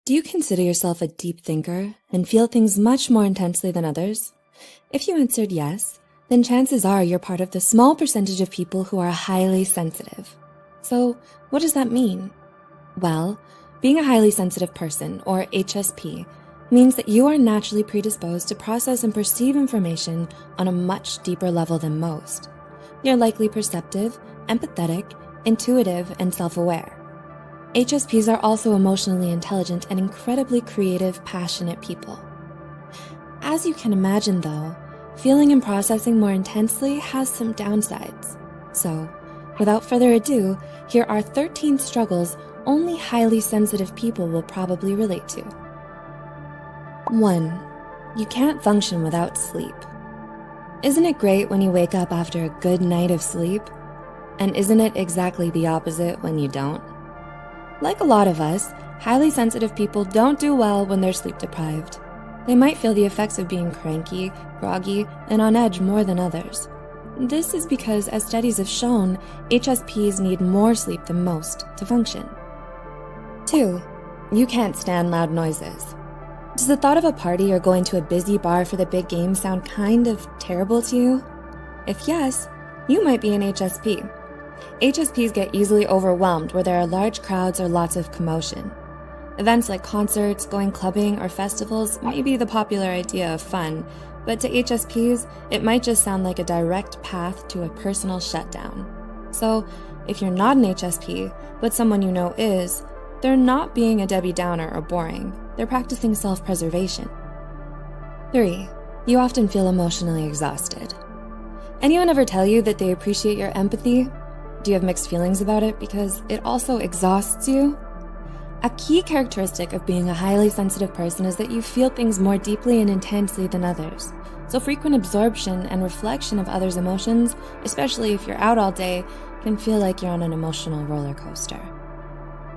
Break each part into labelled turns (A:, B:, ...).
A: Do you consider yourself a deep thinker and feel things much more intensely than others? If you answered yes, then chances are you're part of the small percentage of people who are highly sensitive. So what does that mean? Well, being a highly sensitive person, or HSP, means that you are naturally predisposed to process and perceive information on a much deeper level than most. You're likely perceptive, empathetic, intuitive, and self-aware. HSPs are also emotionally intelligent and incredibly creative, passionate people. As you can imagine though, feeling and processing more intensely has some downsides. So, without further ado, here are 13 struggles only highly sensitive people will probably relate to. 1. You can't function without sleep. Isn't it great when you wake up after a good night of sleep? And isn't it exactly the opposite when you don't? Like a lot of us, highly sensitive people don't do well when they're sleep deprived. They might feel the effects of being cranky, groggy, and on edge more than others. This is because, as studies have shown, HSPs need more sleep than most to function. 2. You can't stand loud noises. Does the thought of a party or going to a busy bar for the big game sound kind of terrible to you? If yes, you might be an HSP. HSPs get easily overwhelmed where there are large crowds or lots of commotion. Events like concerts, going clubbing, or festivals may be the popular idea of fun, but to HSPs, it might just sound like a direct path to a personal shutdown. So, if you're not an HSP, but someone you know is, they're not being a Debbie Downer or boring. They're practicing self-preservation. 3. You often feel emotionally exhausted. Anyone ever tell you that they appreciate your empathy? Do you have mixed feelings about it because it also exhausts you? A key characteristic of being a highly sensitive person is that you feel things more deeply and intensely than others. So frequent absorption and reflection of others' emotions, especially if you're out all day, can feel like you're on an emotional roller coaster.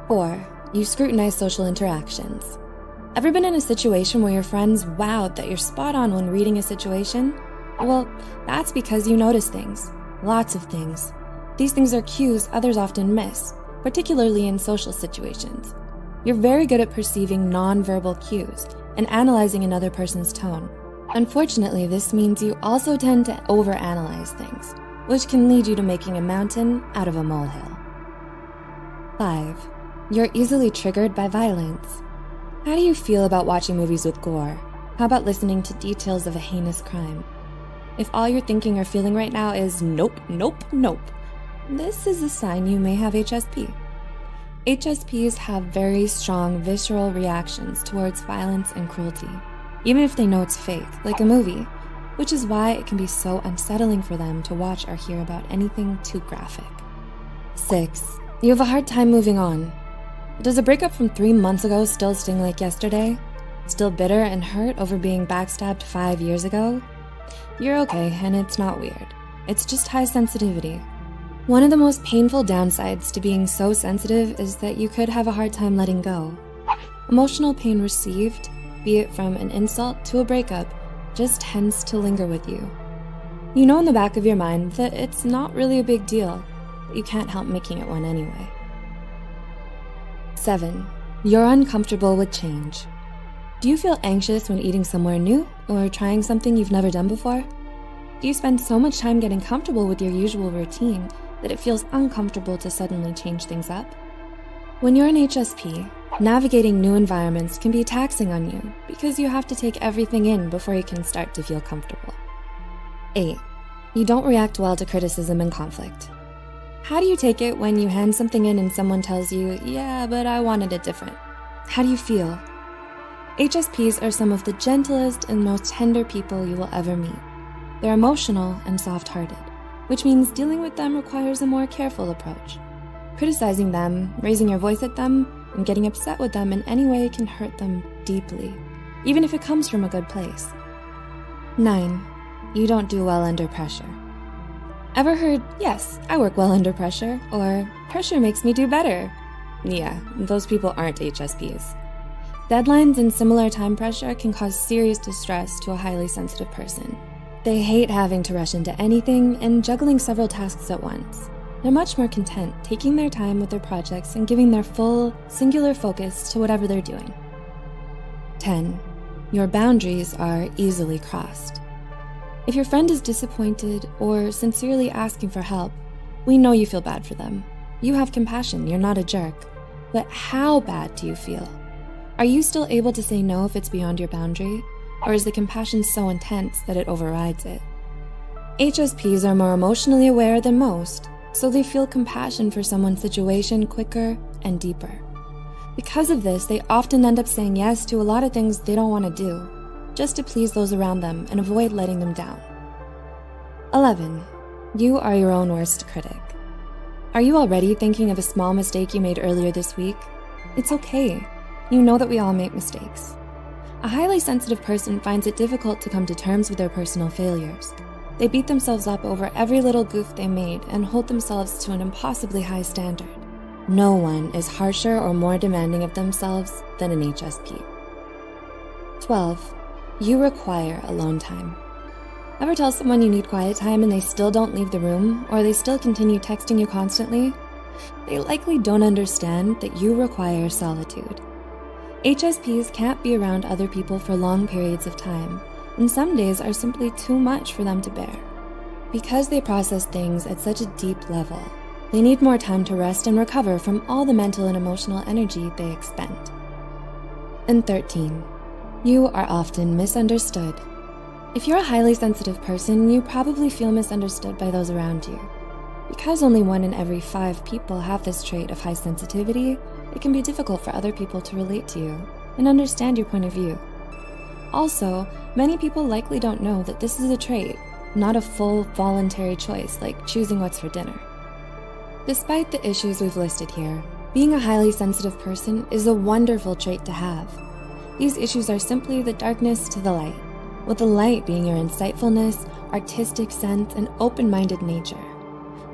A: 4. You scrutinize social interactions. Ever been in a situation where your friends wowed that you're spot on when reading a situation? Well, that's because you notice things, lots of things. These things are cues others often miss, particularly in social situations. You're very good at perceiving non-verbal cues and analyzing another person's tone. Unfortunately, this means you also tend to overanalyze things, which can lead you to making a mountain out of a molehill. 5. You're easily triggered by violence. How do you feel about watching movies with gore? How about listening to details of a heinous crime? If all you're thinking or feeling right now is nope, nope, nope, this is a sign you may have HSP. HSPs have very strong visceral reactions towards violence and cruelty, even if they know it's fake, like a movie, which is why it can be so unsettling for them to watch or hear about anything too graphic. 6. You have a hard time moving on. Does a breakup from 3 months ago still sting like yesterday? Still bitter and hurt over being backstabbed 5 years ago? You're okay, and it's not weird. It's just high sensitivity. One of the most painful downsides to being so sensitive is that you could have a hard time letting go. Emotional pain received, be it from an insult to a breakup, just tends to linger with you. You know in the back of your mind that it's not really a big deal, but you can't help making it one anyway. 7. You're uncomfortable with change. Do you feel anxious when eating somewhere new or trying something you've never done before? Do you spend so much time getting comfortable with your usual routine that it feels uncomfortable to suddenly change things up? When you're an HSP, navigating new environments can be taxing on you because you have to take everything in before you can start to feel comfortable. 8. You don't react well to criticism and conflict. How do you take it when you hand something in and someone tells you, yeah, but I wanted it different? How do you feel? HSPs are some of the gentlest and most tender people you will ever meet. They're emotional and soft-hearted, which means dealing with them requires a more careful approach. Criticizing them, raising your voice at them, and getting upset with them in any way can hurt them deeply, even if it comes from a good place. 9. You don't do well under pressure. Ever heard, yes, I work well under pressure, or pressure makes me do better? Yeah, those people aren't HSPs. Deadlines and similar time pressure can cause serious distress to a highly sensitive person. They hate having to rush into anything and juggling several tasks at once. They're much more content taking their time with their projects and giving their full, singular focus to whatever they're doing. 10. Your boundaries are easily crossed. If your friend is disappointed or sincerely asking for help, we know you feel bad for them. You have compassion, you're not a jerk. But how bad do you feel? Are you still able to say no if it's beyond your boundary? Or is the compassion so intense that it overrides it? HSPs are more emotionally aware than most, so they feel compassion for someone's situation quicker and deeper. Because of this, they often end up saying yes to a lot of things they don't want to do, just to please those around them and avoid letting them down. 11. You are your own worst critic. Are you already thinking of a small mistake you made earlier this week? It's okay. You know that we all make mistakes. A highly sensitive person finds it difficult to come to terms with their personal failures. They beat themselves up over every little goof they made and hold themselves to an impossibly high standard. No one is harsher or more demanding of themselves than an HSP. 12. You require alone time. Ever tell someone you need quiet time and they still don't leave the room, or they still continue texting you constantly? They likely don't understand that you require solitude. HSPs can't be around other people for long periods of time, and some days are simply too much for them to bear. Because they process things at such a deep level, they need more time to rest and recover from all the mental and emotional energy they expend. And 13, you are often misunderstood. If you're a highly sensitive person, you probably feel misunderstood by those around you. Because only 1 in every 5 people have this trait of high sensitivity, it can be difficult for other people to relate to you and understand your point of view. Also, many people likely don't know that this is a trait, not a full voluntary choice like choosing what's for dinner. Despite the issues we've listed here, being a highly sensitive person is a wonderful trait to have. These issues are simply the darkness to the light, with the light being your insightfulness, artistic sense, and open-minded nature.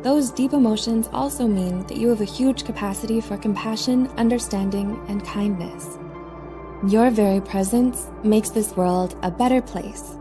A: Those deep emotions also mean that you have a huge capacity for compassion, understanding, and kindness. Your very presence makes this world a better place.